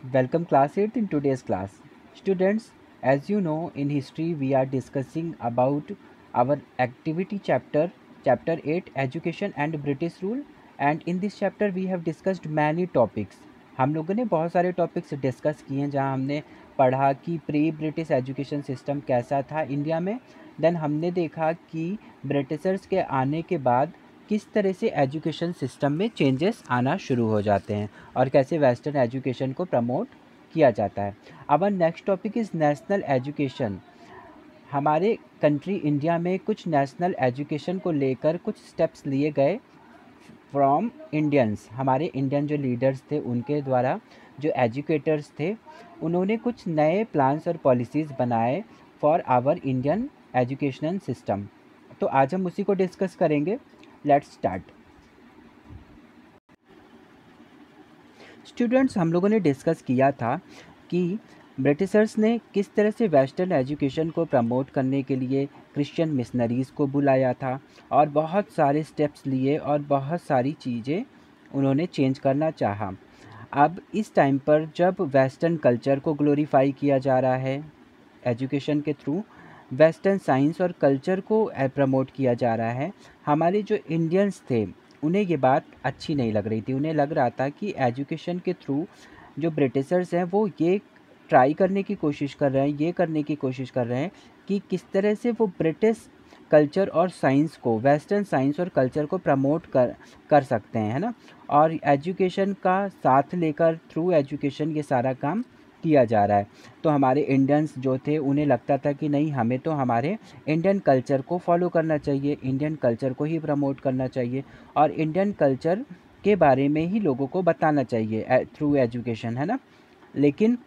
Welcome class 8 in today's class. Students, as you know in history we are discussing about our activity chapter 8 education and British rule, and in this chapter we have discussed many topics. हम लोगों ने बहुत सारे topics discuss किए हैं जहां हमने पढ़ा कि प्री ब्रिटिश एजुकेशन सिस्टम कैसा था इंडिया में। देन हमने देखा कि ब्रिटिशर्स के आने के बाद किस तरह से एजुकेशन सिस्टम में चेंजेस आना शुरू हो जाते हैं और कैसे वेस्टर्न एजुकेशन को प्रमोट किया जाता है। Our next topic is national education. हमारे कंट्री इंडिया में कुछ नेशनल एजुकेशन को लेकर कुछ स्टेप्स लिए गए फ्रॉम इंडियंस। हमारे इंडियन जो लीडर्स थे उनके द्वारा, जो एजुकेटर्स थे, उन्होंने कुछ नए प्लान्स और पॉलिसीज़ बनाए for our Indian educational system. तो आज हम उसी को डिस्कस करेंगे। Let's start. स्टूडेंट्स, हम लोगों ने डिस्कस किया था कि ब्रिटिशर्स ने किस तरह से वेस्टर्न एजुकेशन को प्रमोट करने के लिए क्रिश्चियन मिशनरीज़ को बुलाया था और बहुत सारे स्टेप्स लिए और बहुत सारी चीज़ें उन्होंने चेंज करना चाहा। अब इस टाइम पर जब वेस्टर्न कल्चर को ग्लोरीफाई किया जा रहा है एजुकेशन के थ्रू, वेस्टर्न साइंस और कल्चर को प्रमोट किया जा रहा है, हमारे जो इंडियंस थे उन्हें ये बात अच्छी नहीं लग रही थी। उन्हें लग रहा था कि एजुकेशन के थ्रू जो ब्रिटिशर्स हैं वो ये ट्राई करने की कोशिश कर रहे हैं, ये करने की कोशिश कर रहे हैं कि किस तरह से वो ब्रिटिश कल्चर और साइंस को, वेस्टर्न साइंस और कल्चर को प्रमोट कर सकते हैं, है ना। और एजुकेशन का साथ लेकर थ्रू एजुकेशन ये सारा काम किया जा रहा है। तो हमारे इंडियंस जो थे उन्हें लगता था कि नहीं, हमें तो हमारे इंडियन कल्चर को फॉलो करना चाहिए, इंडियन कल्चर को ही प्रमोट करना चाहिए और इंडियन कल्चर के बारे में ही लोगों को बताना चाहिए थ्रू एजुकेशन, है ना। लेकिन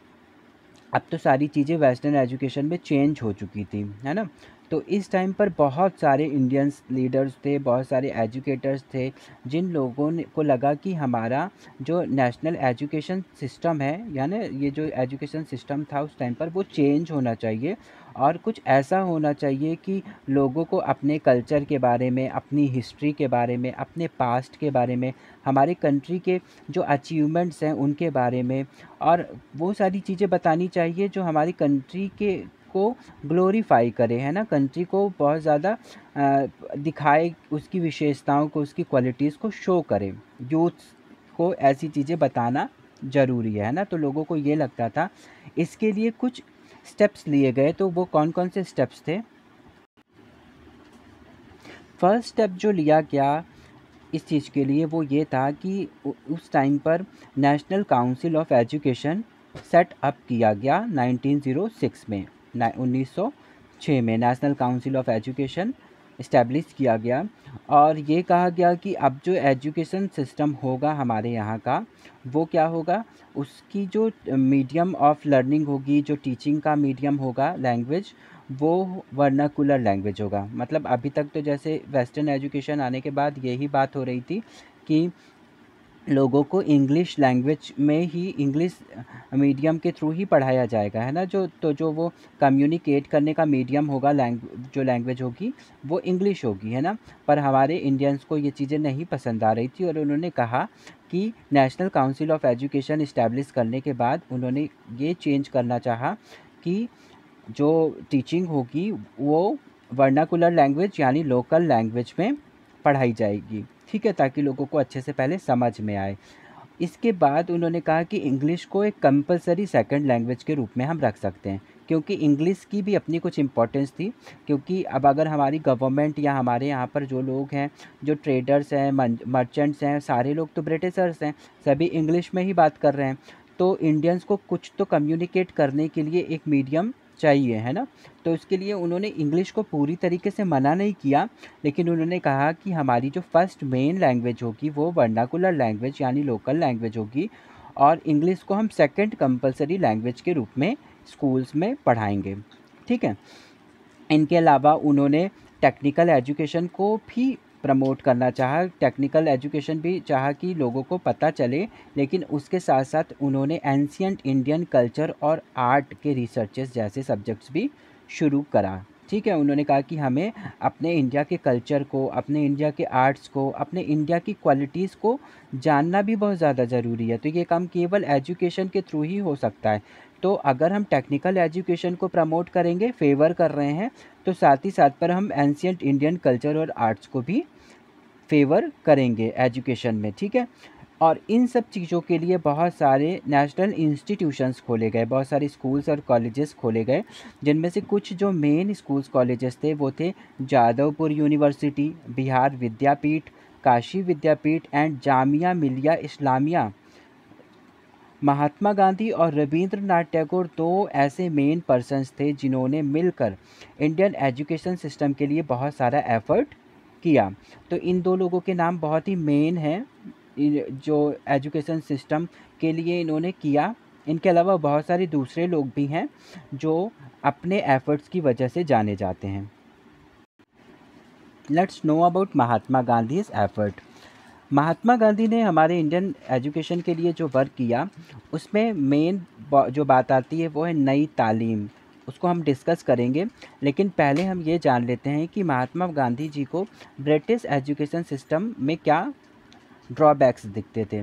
अब तो सारी चीज़ें वेस्टर्न एजुकेशन में चेंज हो चुकी थी, है ना। तो इस टाइम पर बहुत सारे इंडियंस लीडर्स थे, बहुत सारे एजुकेटर्स थे, जिन लोगों ने को लगा कि हमारा जो नेशनल एजुकेशन सिस्टम है, यानी ये जो एजुकेशन सिस्टम था उस टाइम पर, वो चेंज होना चाहिए और कुछ ऐसा होना चाहिए कि लोगों को अपने कल्चर के बारे में, अपनी हिस्ट्री के बारे में, अपने पास्ट के बारे में, हमारे कंट्री के जो अचीवमेंट्स हैं उनके बारे में और वो सारी चीज़ें बतानी चाहिए जो हमारी कंट्री के को ग्लोरीफाई करे, है ना। कंट्री को बहुत ज़्यादा दिखाए, उसकी विशेषताओं को, उसकी क्वालिटीज़ को शो करे। यूथ को ऐसी चीज़ें बताना ज़रूरी है ना। तो लोगों को ये लगता था, इसके लिए कुछ स्टेप्स लिए गए। तो वो कौन कौन से स्टेप्स थे? फर्स्ट स्टेप जो लिया गया इस चीज़ के लिए वो ये था कि उस टाइम पर national council of education set up किया गया 1906 में। 1906 में national council of education establish किया गया और ये कहा गया कि अब जो एजुकेशन सिस्टम होगा हमारे यहाँ का, वो क्या होगा, उसकी जो मीडियम ऑफ लर्निंग होगी, जो टीचिंग का मीडियम होगा, लैंग्वेज, वो वर्नाकुलर लैंग्वेज होगा। मतलब अभी तक तो जैसे वेस्टर्न एजुकेशन आने के बाद यही बात हो रही थी कि लोगों को इंग्लिश लैंग्वेज में ही, इंग्लिश मीडियम के थ्रू ही पढ़ाया जाएगा, है ना। जो वो कम्युनिकेट करने का मीडियम होगा, जो लैंग्वेज होगी वो इंग्लिश होगी, है ना। पर हमारे इंडियंस को ये चीज़ें नहीं पसंद आ रही थी और उन्होंने कहा कि national council of education establish करने के बाद उन्होंने ये चेंज करना चाहा कि जो टीचिंग होगी वो वर्नाकुलर लैंग्वेज यानी लोकल लैंग्वेज में पढ़ाई जाएगी, ठीक है, ताकि लोगों को अच्छे से पहले समझ में आए। इसके बाद उन्होंने कहा कि इंग्लिश को एक कंपलसरी सेकंड लैंग्वेज के रूप में हम रख सकते हैं, क्योंकि इंग्लिश की भी अपनी कुछ इम्पोर्टेंस थी। क्योंकि अब अगर हमारी गवर्नमेंट या हमारे यहाँ पर जो लोग हैं, जो ट्रेडर्स हैं, मर्चेंट्स हैं, सारे लोग तो ब्रिटिशर्स हैं, सभी इंग्लिश में ही बात कर रहे हैं। तो इंडियंस को कुछ तो कम्युनिकेट करने के लिए एक मीडियम चाहिए, है ना। तो इसके लिए उन्होंने इंग्लिश को पूरी तरीके से मना नहीं किया, लेकिन उन्होंने कहा कि हमारी जो फर्स्ट मेन लैंग्वेज होगी वो वर्नाकुलर लैंग्वेज यानी लोकल लैंग्वेज होगी और इंग्लिश को हम सेकंड कंपलसरी लैंग्वेज के रूप में स्कूल्स में पढ़ाएंगे, ठीक है। इनके अलावा उन्होंने टेक्निकल एजुकेशन को भी प्रमोट करना चाहा, टेक्निकल एजुकेशन भी चाहा कि लोगों को पता चले, लेकिन उसके साथ साथ उन्होंने एंशियंट इंडियन कल्चर और आर्ट के रिसर्चेस जैसे सब्जेक्ट्स भी शुरू करा, ठीक है, उन्होंने कहा कि हमें अपने इंडिया के कल्चर को, अपने इंडिया के आर्ट्स को, अपने इंडिया की क्वालिटीज़ को जानना भी बहुत ज़्यादा ज़रूरी है। तो ये काम केवल एजुकेशन के थ्रू ही हो सकता है। तो अगर हम टेक्निकल एजुकेशन को प्रमोट करेंगे, फेवर कर रहे हैं, तो साथ ही साथ पर हम एंशिएंट इंडियन कल्चर और आर्ट्स को भी फेवर करेंगे एजुकेशन में, ठीक है। और इन सब चीज़ों के लिए बहुत सारे नेशनल इंस्टीट्यूशंस खोले गए, बहुत सारे स्कूल्स और कॉलेजेस खोले गए, जिनमें से कुछ जो मेन स्कूल्स कॉलेजेस थे वो थे जादवपुर यूनिवर्सिटी, बिहार विद्यापीठ, काशी विद्यापीठ एंड जामिया मिलिया इस्लामिया। महात्मा गांधी और रविंद्रनाथ टैगोर दो ऐसे मेन पर्सन्स थे जिन्होंने मिलकर इंडियन एजुकेशन सिस्टम के लिए बहुत सारा एफर्ट किया। तो इन दो लोगों के नाम बहुत ही मेन हैं जो एजुकेशन सिस्टम के लिए इन्होंने किया। इनके अलावा बहुत सारे दूसरे लोग भी हैं जो अपने एफर्ट्स की वजह से जाने जाते हैं। Let's know about Mahatma Gandhi's effort. Mahatma Gandhi ने हमारे इंडियन एजुकेशन के लिए जो वर्क किया, उसमें मेन जो बात आती है वो है नई तालीम। उसको हम डिस्कस करेंगे, लेकिन पहले हम ये जान लेते हैं कि महात्मा गांधी जी को ब्रिटिश एजुकेशन सिस्टम में क्या ड्रॉबैक्स दिखते थे।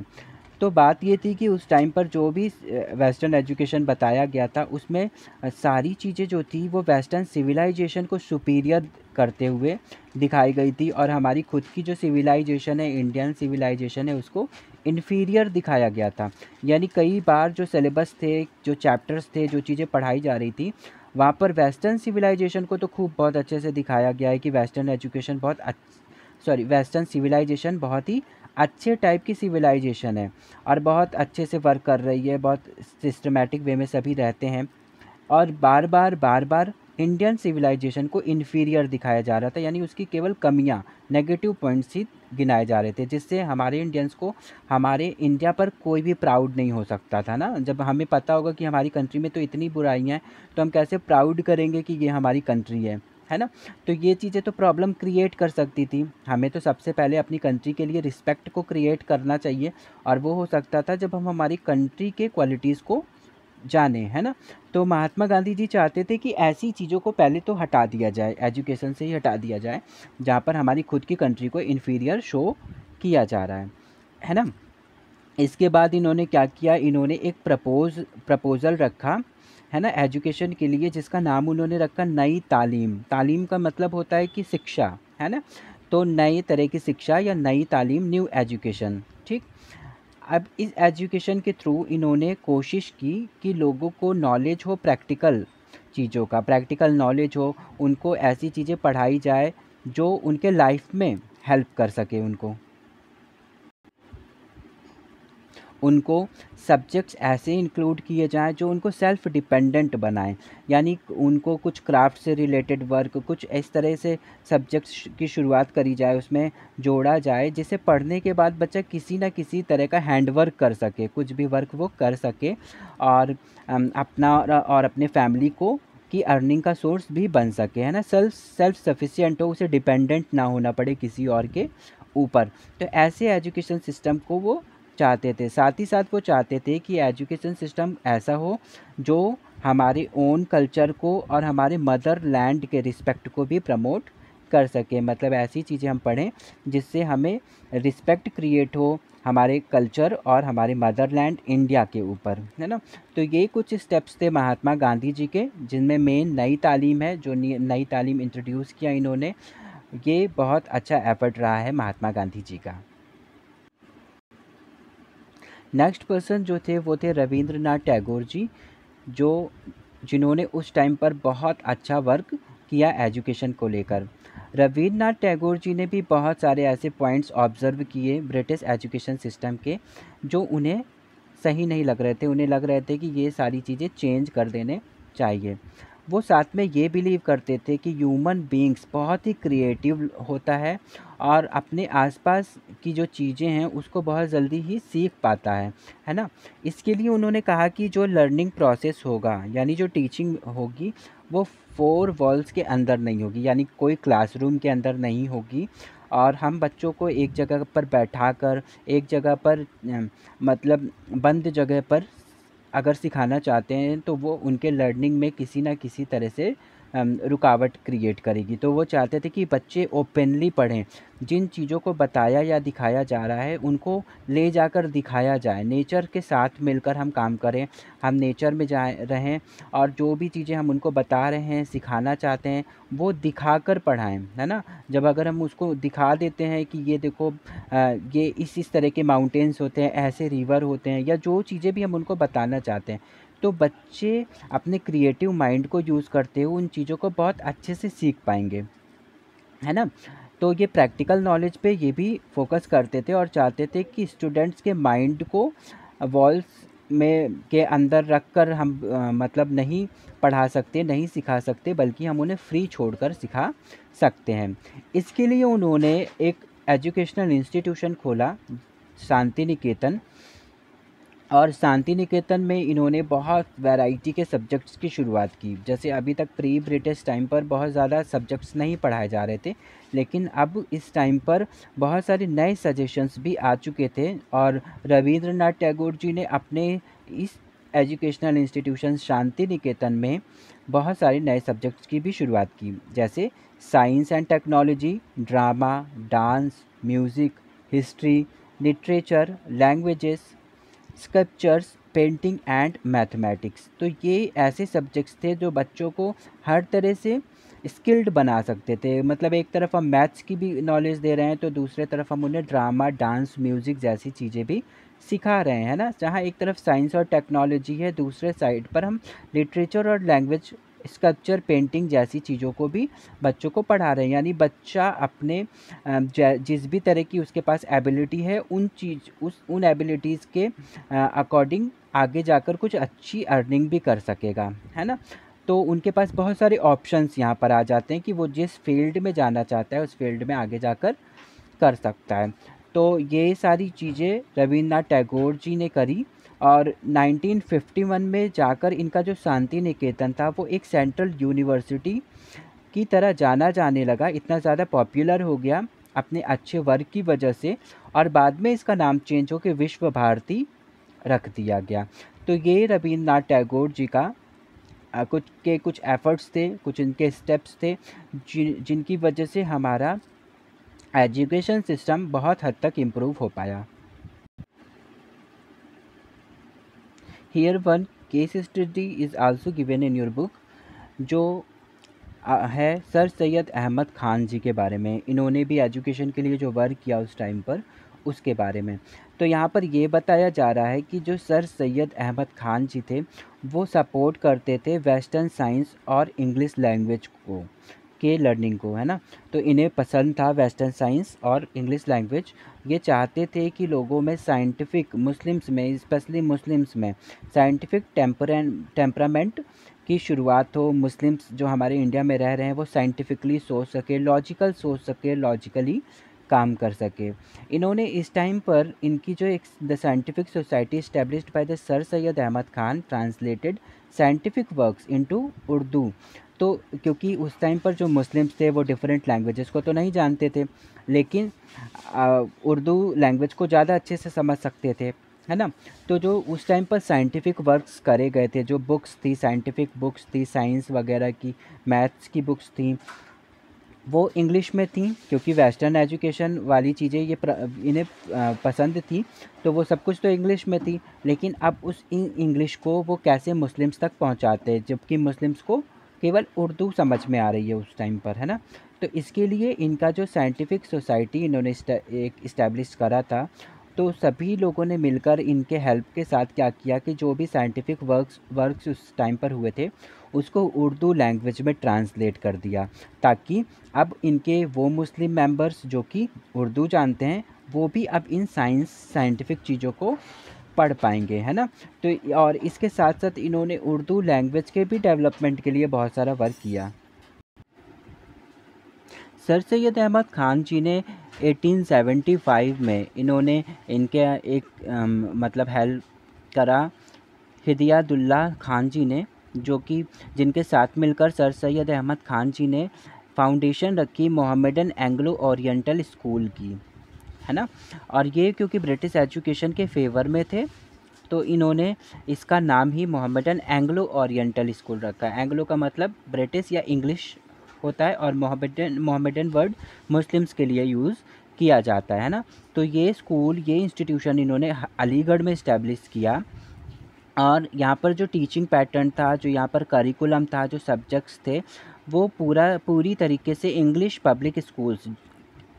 तो बात ये थी कि उस टाइम पर जो भी वेस्टर्न एजुकेशन बताया गया था, उसमें सारी चीज़ें जो थी वो वेस्टर्न सिविलाइजेशन को सुपीरियर करते हुए दिखाई गई थी, और हमारी खुद की जो सिविलाइजेशन है, इंडियन सिविलाइजेशन है, उसको इन्फीरियर दिखाया गया था। यानी कई बार जो सिलेबस थे, जो चैप्टर्स थे, जो चीज़ें पढ़ाई जा रही थी, वहाँ पर वेस्टर्न सिविलाइजेशन को तो खूब बहुत अच्छे से दिखाया गया है कि वेस्टर्न एजुकेशन वेस्टर्न सिविलाइजेशन बहुत ही अच्छे टाइप की सिविलाइजेशन है और बहुत अच्छे से वर्क कर रही है, बहुत सिस्टमेटिक वे में सभी रहते हैं। और बार बार इंडियन सिविलाइजेशन को इन्फीरियर दिखाया जा रहा था, यानी उसकी केवल कमियां, नेगेटिव पॉइंट्स ही गिनाए जा रहे थे, जिससे हमारे इंडियंस को हमारे इंडिया पर कोई भी प्राउड नहीं हो सकता था ना। जब हमें पता होगा कि हमारी कंट्री में तो इतनी बुराइयां हैं, तो हम कैसे प्राउड करेंगे कि ये हमारी कंट्री है ना। तो ये चीज़ें तो प्रॉब्लम क्रिएट कर सकती थी। हमें तो सबसे पहले अपनी कंट्री के लिए रिस्पेक्ट को क्रिएट करना चाहिए, और वो हो सकता था जब हम हमारी कंट्री के क्वालिटीज़ को जाने, है ना। तो महात्मा गांधी जी चाहते थे कि ऐसी चीज़ों को पहले तो हटा दिया जाए, एजुकेशन से ही हटा दिया जाए, जहाँ पर हमारी खुद की कंट्री को इन्फीरियर शो किया जा रहा है ना। इसके बाद इन्होंने क्या किया, इन्होंने एक प्रपोज़ल रखा, है ना, एजुकेशन के लिए, जिसका नाम उन्होंने रखा नई तालीम। तालीम का मतलब होता है कि शिक्षा, है ना। तो नई तरह की शिक्षा या नई तालीम, न्यू एजुकेशन, ठीक। अब इस एजुकेशन के थ्रू इन्होंने कोशिश की कि लोगों को नॉलेज हो, प्रैक्टिकल चीज़ों का प्रैक्टिकल नॉलेज हो, उनको ऐसी चीज़ें पढ़ाई जाए जो उनके लाइफ में हेल्प कर सके। उनको सब्जेक्ट्स ऐसे इंक्लूड किए जाएँ जो उनको सेल्फ डिपेंडेंट बनाएं, यानी उनको कुछ क्राफ्ट से रिलेटेड वर्क, कुछ इस तरह से सब्जेक्ट्स की शुरुआत करी जाए, उसमें जोड़ा जाए, जिसे पढ़ने के बाद बच्चा किसी न किसी तरह का हैंड वर्क कर सके, कुछ भी वर्क वो कर सके, और अपना और अपने फैमिली को की अर्निंग का सोर्स भी बन सके, है ना। सेल्फ सफिशिएंट हो, उसे डिपेंडेंट ना होना पड़े किसी और के ऊपर। तो ऐसे एजुकेशन सिस्टम को वो चाहते थे। साथ ही साथ वो चाहते थे कि एजुकेशन सिस्टम ऐसा हो जो हमारे ओन कल्चर को और हमारे मदर लैंड के रिस्पेक्ट को भी प्रमोट कर सके। मतलब ऐसी चीज़ें हम पढ़ें जिससे हमें रिस्पेक्ट क्रिएट हो हमारे कल्चर और हमारे मदरलैंड इंडिया के ऊपर, है ना। तो ये कुछ स्टेप्स थे महात्मा गांधी जी के, जिनमें मेन नई तालीम है, जो नई तालीम इंट्रोड्यूस किया इन्होंने। ये बहुत अच्छा एफर्ट रहा है महात्मा गांधी जी का। नेक्स्ट पर्सन जो थे वो थे रविंद्रनाथ टैगोर जी, जिन्होंने उस टाइम पर बहुत अच्छा वर्क किया एजुकेशन को लेकर। रविंद्रनाथ टैगोर जी ने भी बहुत सारे ऐसे पॉइंट्स ऑब्ज़र्व किए ब्रिटिश एजुकेशन सिस्टम के, जो उन्हें सही नहीं लग रहे थे। उन्हें लग रहे थे कि ये सारी चीज़ें चेंज कर देने चाहिए। वो साथ में ये बिलीव करते थे कि ह्यूमन बीइंग्स बहुत ही क्रिएटिव होता है और अपने आसपास की जो चीज़ें हैं उसको बहुत जल्दी ही सीख पाता है ना। इसके लिए उन्होंने कहा कि जो लर्निंग प्रोसेस होगा, यानी जो टीचिंग होगी, वो 4 वॉल्स के अंदर नहीं होगी, यानी कोई क्लासरूम के अंदर नहीं होगी, और हम बच्चों को एक जगह पर बैठाकर, एक जगह पर मतलब बंद जगह पर अगर सिखाना चाहते हैं, तो वो उनके लर्निंग में किसी न किसी तरह से रुकावट क्रिएट करेगी। तो वो चाहते थे कि बच्चे ओपनली पढ़ें, जिन चीज़ों को बताया या दिखाया जा रहा है उनको ले जाकर दिखाया जाए, नेचर के साथ मिलकर हम काम करें, हम नेचर में जाए रहें और जो भी चीज़ें हम उनको बता रहे हैं, सिखाना चाहते हैं, वो दिखाकर पढ़ाएँ, है ना? जब अगर हम उसको दिखा देते हैं कि ये देखो ये इस तरह के माउंटेन्स होते हैं, ऐसे रिवर होते हैं, या जो चीज़ें भी हम उनको बताना चाहते हैं, तो बच्चे अपने क्रिएटिव माइंड को यूज़ करते हुए उन चीज़ों को बहुत अच्छे से सीख पाएंगे, है ना? तो ये प्रैक्टिकल नॉलेज पे ये भी फोकस करते थे और चाहते थे कि स्टूडेंट्स के माइंड को वॉल्स में के अंदर रख कर हम मतलब नहीं पढ़ा सकते, नहीं सिखा सकते, बल्कि हम उन्हें फ्री छोड़कर सिखा सकते हैं। इसके लिए उन्होंने एक एजुकेशनल इंस्टीट्यूशन खोला, शांति निकेतन। और शांति निकेतन में इन्होंने बहुत वैरायटी के सब्जेक्ट्स की शुरुआत की। जैसे अभी तक प्री ब्रिटिश टाइम पर बहुत ज़्यादा सब्जेक्ट्स नहीं पढ़ाए जा रहे थे, लेकिन अब इस टाइम पर बहुत सारे नए सजेशंस भी आ चुके थे और रवींद्रनाथ टैगोर जी ने अपने इस एजुकेशनल इंस्टीट्यूशन शांति निकेतन में बहुत सारे नए सब्जेक्ट्स की भी शुरुआत की, जैसे science and technology, drama, dance, music, history, literature, languages, sculptures, painting and mathematics. तो ये ऐसे सब्जेक्ट्स थे जो बच्चों को हर तरह से स्किल्ड बना सकते थे। मतलब एक तरफ हम मैथ्स की भी नॉलेज दे रहे हैं, तो दूसरे तरफ हम उन्हें ड्रामा, डांस, म्यूज़िक जैसी चीज़ें भी सिखा रहे हैं ना। जहाँ एक तरफ साइंस और टेक्नोलॉजी है, दूसरे साइड पर हम लिटरेचर और लैंग्वेज, स्कल्पचर, पेंटिंग जैसी चीज़ों को भी बच्चों को पढ़ा रहे हैं। यानी बच्चा अपने जिस भी तरह की उसके पास एबिलिटी है, उन एबिलिटीज़ के अकॉर्डिंग आगे जाकर कुछ अच्छी अर्निंग भी कर सकेगा, है ना? तो उनके पास बहुत सारे ऑप्शंस यहाँ पर आ जाते हैं कि वो जिस फील्ड में जाना चाहता है उस फील्ड में आगे जाकर कर सकता है। तो ये सारी चीज़ें रवींद्रनाथ टैगोर जी ने करी और 1951 में जाकर इनका जो शांति निकेतन था वो एक सेंट्रल यूनिवर्सिटी की तरह जाना जाने लगा, इतना ज़्यादा पॉपुलर हो गया अपने अच्छे वर्क की वजह से, और बाद में इसका नाम चेंज होकर विश्व भारती रख दिया गया। तो ये रवींद्रनाथ टैगोर जी का कुछ एफ़र्ट्स थे, कुछ इनके स्टेप्स थे जिनकी वजह से हमारा एजुकेशन सिस्टम बहुत हद तक इम्प्रूव हो पाया। Here one case study is also given in your book, जो है सर सैयद अहमद ख़ान जी के बारे में। इन्होंने भी एजुकेशन के लिए जो वर्क किया उस टाइम पर, उसके बारे में। तो यहाँ पर ये बताया जा रहा है कि जो सर सैयद अहमद ख़ान जी थे वो सपोर्ट करते थे वेस्टर्न साइंस और इंग्लिश लैंग्वेज को के लर्निंग को, है ना। तो इन्हें पसंद था वेस्टर्न साइंस और इंग्लिश लैंग्वेज। ये चाहते थे कि लोगों में साइंटिफिक, मुस्लिम्स में, स्पेशली मुस्लिम्स में साइंटिफिक टेम्परामेंट की शुरुआत हो। मुस्लिम्स जो हमारे इंडिया में रह रहे हैं वो साइंटिफिकली सोच सके, लॉजिकल सोच सके, लॉजिकली काम कर सके। इन्होंने इस टाइम पर इनकी जो एक the scientific society established by the sir Syed Ahmad Khan translated scientific works into Urdu. तो क्योंकि उस टाइम पर जो मुस्लिम्स थे वो डिफरेंट लैंग्वेजेस को तो नहीं जानते थे, लेकिन उर्दू लैंग्वेज को ज़्यादा अच्छे से समझ सकते थे, है ना। तो जो उस टाइम पर साइंटिफिक वर्क्स करे गए थे, जो बुक्स थी, साइंटिफिक बुक्स थी, साइंस वगैरह की, मैथ्स की बुक्स थी, वो इंग्लिश में थी, क्योंकि वेस्टर्न एजुकेशन वाली चीज़ें इन्हें पसंद थी, तो वो सब कुछ तो इंग्लिश में थी। लेकिन अब उस इंग्लिश को वो कैसे मुस्लिम्स तक पहुंचाते, जबकि मुस्लिम्स को केवल उर्दू समझ में आ रही है उस टाइम पर, है ना। तो इसके लिए इनका जो साइंटिफिक सोसाइटी इन्होंने एक इस्टेब्लिश करा था, तो सभी लोगों ने मिलकर इनके हेल्प के साथ क्या किया कि जो भी साइंटिफिक वर्क्स उस टाइम पर हुए थे उसको उर्दू लैंग्वेज में ट्रांसलेट कर दिया, ताकि अब इनके वो मुस्लिम मेंबर्स जो कि उर्दू जानते हैं वो भी अब इन साइंटिफिक चीज़ों को पढ़ पाएंगे, है ना। तो और इसके साथ साथ इन्होंने उर्दू लैंग्वेज के भी डेवलपमेंट के लिए बहुत सारा वर्क किया। सर सैयद अहमद ख़ान जी ने 1875 में इन्होंने इनके एक मतलब हेल्प करा हिदायतुल्लाह ख़ान जी ने, जो कि जिनके साथ मिलकर सर सैयद अहमद ख़ान जी ने फाउंडेशन रखी मोहम्मदन एंग्लो ओरिएंटल स्कूल की, है ना। और ये क्योंकि ब्रिटिश एजुकेशन के फेवर में थे, तो इन्होंने इसका नाम ही मोहम्मदन एंग्लो ओरिएंटल स्कूल रखा है। एंग्लो का मतलब ब्रिटिश या इंग्लिश होता है, और मोहम्मदन मोहम्मदन वर्ड मुस्लिम्स के लिए यूज़ किया जाता है ना। तो ये स्कूल, ये इंस्टीट्यूशन इन्होंने अलीगढ़ में इस्टेब्लिश किया, और यहाँ पर जो टीचिंग पैटर्न था, जो यहाँ पर करिकुलम था, जो सब्जेक्ट्स थे, वो पूरी तरीके से इंग्लिश पब्लिक स्कूल्स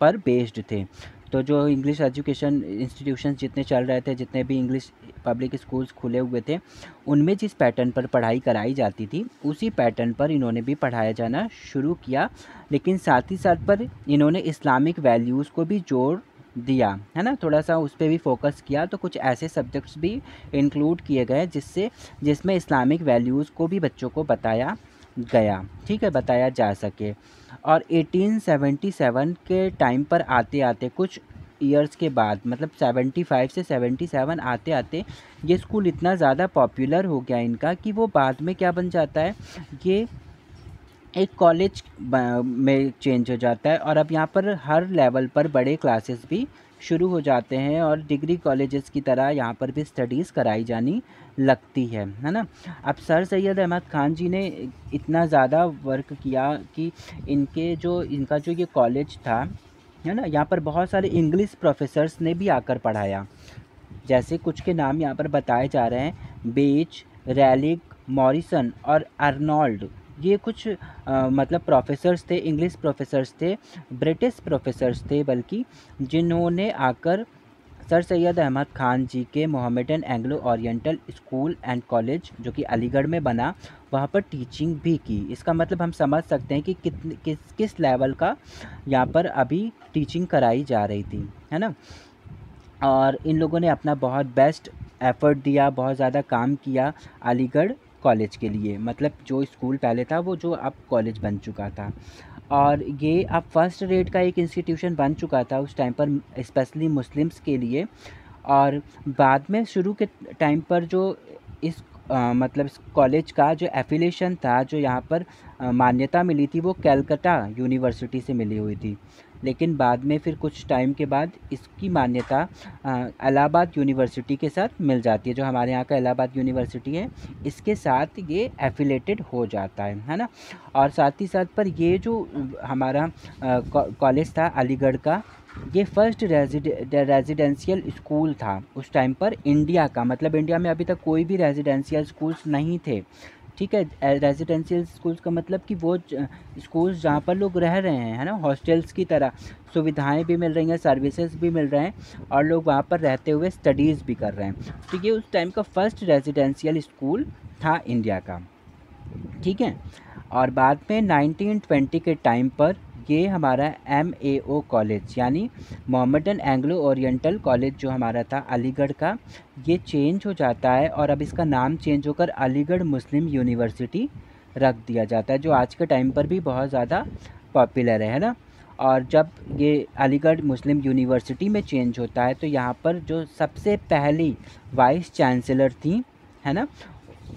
पर बेस्ड थे। तो जो इंग्लिश एजुकेशन इंस्टीट्यूशन जितने चल रहे थे, जितने भी इंग्लिश पब्लिक स्कूल्स खुले हुए थे, उनमें जिस पैटर्न पर पढ़ाई कराई जाती थी, उसी पैटर्न पर इन्होंने भी पढ़ाया जाना शुरू किया। लेकिन साथ ही साथ पर इन्होंने इस्लामिक वैल्यूज़ को भी जोड़ दिया, है ना, थोड़ा सा उस पर भी फोकस किया। तो कुछ ऐसे सब्जेक्ट्स भी इंक्लूड किए गए जिसमें इस्लामिक वैल्यूज़ को भी बच्चों को बताया गया, ठीक है, बताया जा सके। और 1877 के टाइम पर आते आते, कुछ ईयर्स के बाद, मतलब 75 से 77 आते आते, ये स्कूल इतना ज़्यादा पॉपुलर हो गया इनका कि वो बाद में क्या बन जाता है, ये एक कॉलेज में चेंज हो जाता है। और अब यहाँ पर हर लेवल पर बड़े क्लासेस भी शुरू हो जाते हैं, और डिग्री कॉलेजेस की तरह यहाँ पर भी स्टडीज़ कराई जानी लगती है ना। अब सर सैयद अहमद ख़ान जी ने इतना ज़्यादा वर्क किया कि इनका जो ये कॉलेज था, है ना, यहाँ पर बहुत सारे इंग्लिश प्रोफेसर्स ने भी आकर पढ़ाया। जैसे कुछ के नाम यहाँ पर बताए जा रहे हैं, बेच, रैलिक, मॉरिसन और अर्नोल्ड। ये कुछ मतलब प्रोफेसर्स थे, इंग्लिश प्रोफेसर्स थे, ब्रिटिश प्रोफेसर्स थे बल्कि, जिन्होंने आकर सर सैयद अहमद ख़ान जी के Mohammedan Anglo oriental school and college, जो कि अलीगढ़ में बना, वहाँ पर टीचिंग भी की। इसका मतलब हम समझ सकते हैं कि किस लेवल का यहाँ पर अभी टीचिंग कराई जा रही थी, है ना। और इन लोगों ने अपना बहुत बेस्ट एफ़र्ट दिया, बहुत ज़्यादा काम किया अलीगढ़ कॉलेज के लिए। मतलब जो स्कूल पहले था, वो जो अब कॉलेज बन चुका था, और ये अब फर्स्ट रेट का एक इंस्टीट्यूशन बन चुका था उस टाइम पर, स्पेशली मुस्लिम्स के लिए। और बाद में शुरू के टाइम पर जो इस मतलब इस कॉलेज का जो एफिलिएशन था, जो यहाँ पर मान्यता मिली थी, वो कलकत्ता यूनिवर्सिटी से मिली हुई थी। लेकिन बाद में फिर कुछ टाइम के बाद इसकी मान्यता इलाहाबाद यूनिवर्सिटी के साथ मिल जाती है। जो हमारे यहाँ का इलाहाबाद यूनिवर्सिटी है, इसके साथ ये एफिलेटेड हो जाता है ना। और साथ ही साथ पर ये जो हमारा कॉलेज था अलीगढ़ का, ये फर्स्ट रेजिडेंशियल स्कूल था उस टाइम पर इंडिया का। मतलब इंडिया में अभी तक कोई भी रेजिडेंशियल स्कूल्स नहीं थे, ठीक है। रेजिडेंशियल स्कूल्स का मतलब कि वो स्कूल्स जहाँ पर लोग रह रहे हैं, है ना, हॉस्टल्स की तरह, सुविधाएं भी मिल रही हैं, सर्विसेज भी मिल रहे हैं, और लोग वहाँ पर रहते हुए स्टडीज़ भी कर रहे हैं। तो ये उस टाइम का फर्स्ट रेजिडेंशियल स्कूल था इंडिया का, ठीक है। और बाद में 1920 के टाइम पर ये हमारा MAO कॉलेज, यानी मोहम्मदन एंग्लो ओरिएंटल कॉलेज, जो हमारा था अलीगढ़ का, ये चेंज हो जाता है, और अब इसका नाम चेंज होकर अलीगढ़ मुस्लिम यूनिवर्सिटी रख दिया जाता है, जो आज के टाइम पर भी बहुत ज़्यादा पॉपुलर है ना। और जब ये अलीगढ़ मुस्लिम यूनिवर्सिटी में चेंज होता है, तो यहाँ पर जो सबसे पहली वाइस चांसलर थी, है ना,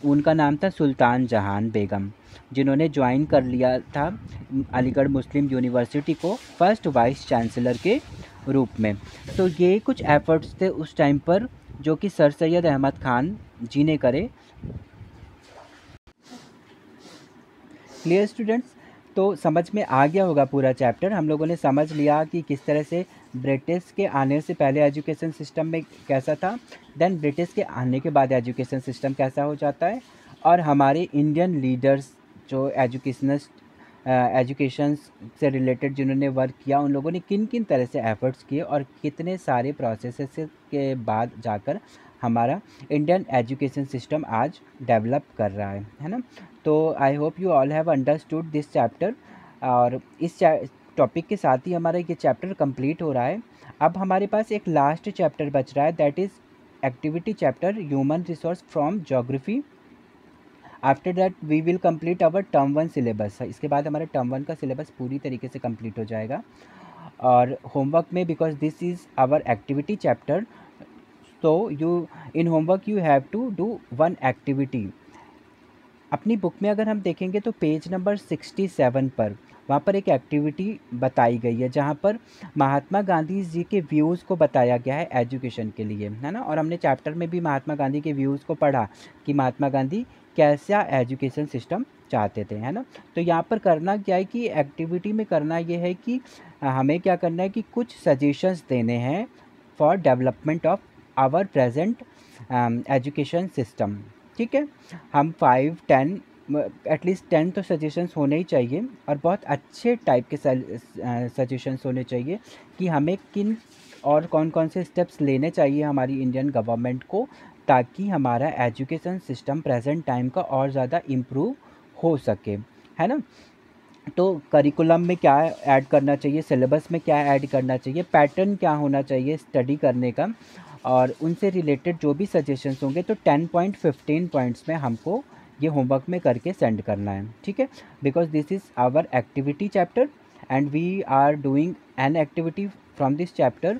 उनका नाम था सुल्तान जहान बेगम, जिन्होंने ज्वाइन कर लिया था अलीगढ़ मुस्लिम यूनिवर्सिटी को फर्स्ट वाइस चांसलर के रूप में। तो ये कुछ एफर्ट्स थे उस टाइम पर, जो कि सर सैयद अहमद ख़ान जी ने करे। Clear students? तो समझ में आ गया होगा पूरा चैप्टर। हम लोगों ने समझ लिया कि किस तरह से ब्रिटिश के आने से पहले एजुकेशन सिस्टम में कैसा था, देन ब्रिटिश के आने के बाद एजुकेशन सिस्टम कैसा हो जाता है, और हमारे इंडियन लीडर्स जो एजुकेशन से रिलेटेड जिन्होंने वर्क किया, उन लोगों ने किन किन तरह से एफ़र्ट्स किए, और कितने सारे प्रोसेसेस के बाद जाकर हमारा इंडियन एजुकेशन सिस्टम आज डेवलप कर रहा है ना। तो I hope you all have understood this chapter, और इस टॉपिक के साथ ही हमारा ये चैप्टर कंप्लीट हो रहा है। अब हमारे पास एक लास्ट चैप्टर बच रहा है, that is activity chapter, human resource from geography. After that we will complete our term 1 syllabus. इसके बाद हमारा टर्म 1 का सिलेबस पूरी तरीके से कंप्लीट हो जाएगा। और होमवर्क में, because this is our activity chapter, तो in homework you have to do one activity. अपनी बुक में अगर हम देखेंगे तो पेज नंबर 67 पर वहाँ पर एक एक्टिविटी बताई गई है जहाँ पर महात्मा गांधी जी के व्यूज़ को बताया गया है एजुकेशन के लिए, है ना। और हमने चैप्टर में भी महात्मा गांधी के व्यूज़ को पढ़ा कि महात्मा गांधी कैसा एजुकेशन सिस्टम चाहते थे, है ना। तो यहाँ पर करना क्या है कि एक्टिविटी में करना ये है कि हमें क्या करना है कि कुछ सजेशंस देने हैं for development of our present education system. ठीक है, हम 5-10 एटलीस्ट 10 तो सजेशंस होने ही चाहिए और बहुत अच्छे टाइप के सजेशंस होने चाहिए कि हमें किन और कौन कौन से स्टेप्स लेने चाहिए हमारी इंडियन गवर्नमेंट को, ताकि हमारा एजुकेशन सिस्टम प्रेजेंट टाइम का और ज़्यादा इम्प्रूव हो सके, है ना। तो करिकुलम में क्या ऐड करना चाहिए, सिलेबस में क्या ऐड करना चाहिए, पैटर्न क्या होना चाहिए स्टडी करने का, और उनसे रिलेटेड जो भी सजेशंस होंगे तो 10 पॉइंट 15 पॉइंट्स में हमको ये होमवर्क में करके सेंड करना है। ठीक है, because this is our activity chapter and we are doing an activity from this chapter,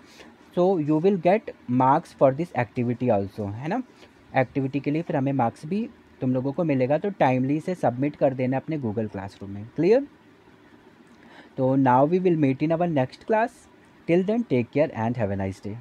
so you will get marks for this activity also, है ना। एक्टिविटी के लिए फिर हमें मार्क्स भी तुम लोगों को मिलेगा, तो टाइमली से सबमिट कर देना अपने गूगल क्लासरूम में। क्लियर? तो now we will meet in our next class. Till then take care and have a nice day.